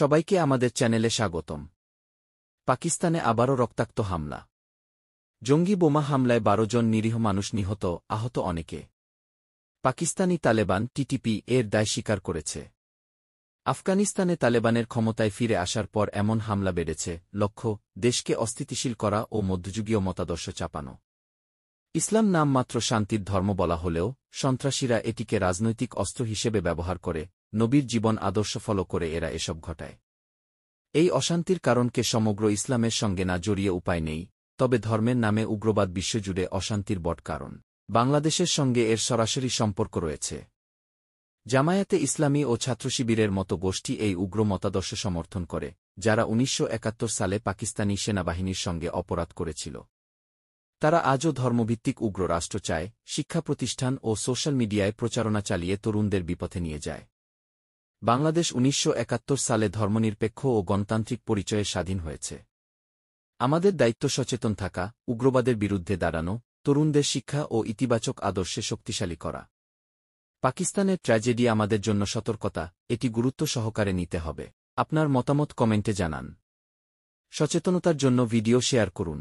সবাইকে আমাদের চ্যানেলে স্বাগতম। পাকিস্তানে আবারও রক্তাক্ত হামলা। জঙ্গি বোমা হামলায় ১২ জন নিরীহ মানুষ নিহত, আহত অনেকে। পাকিস্তানি তালেবান টিটিপি এর দায় স্বীকার করেছে। আফগানিস্তানে তালেবানের ক্ষমতায় ফিরে আসার পর এমন হামলা বেড়েছে, লক্ষ্য দেশকে অস্থিতিশীল করা ও মধ্যযুগীয় মতাদর্শ চাপানো। ইসলাম নামমাত্র শান্তির ধর্ম বলা হলেও সন্ত্রাসীরা এটিকে রাজনৈতিক অস্ত্র হিসেবে ব্যবহার করে, নবীর জীবন আদর্শ ফলো করে এরা এসব ঘটায়। এই অশান্তির কারণকে সমগ্র ইসলামের সঙ্গে না জড়িয়ে উপায় নেই, তবে ধর্মের নামে উগ্রবাদ বিশ্বজুড়ে অশান্তির বট কারণ। বাংলাদেশের সঙ্গে এর সরাসরি সম্পর্ক রয়েছে। জামায়াতে ইসলামী ও ছাত্রশিবিরের মতো গোষ্ঠী এই উগ্র মতাদর্শ সমর্থন করে, যারা ১৯৭১ সালে পাকিস্তানি সেনাবাহিনীর সঙ্গে অপরাধ করেছিল। তারা আজও ধর্মভিত্তিক উগ্র রাষ্ট্র চায়, শিক্ষা প্রতিষ্ঠান ও সোশ্যাল মিডিয়ায় প্রচারণা চালিয়ে তরুণদের বিপথে নিয়ে যায়। বাংলাদেশ ১৯৭১ সালে ধর্মনিরপেক্ষ ও গণতান্ত্রিক পরিচয়ে স্বাধীন হয়েছে। আমাদের দায়িত্ব সচেতন থাকা, উগ্রবাদের বিরুদ্ধে দাঁড়ানো, তরুণদের শিক্ষা ও ইতিবাচক আদর্শে শক্তিশালী করা। পাকিস্তানের ট্র্যাজেডি আমাদের জন্য সতর্কতা, এটি গুরুত্ব সহকারে নিতে হবে। আপনার মতামত কমেন্টে জানান। সচেতনতার জন্য ভিডিও শেয়ার করুন।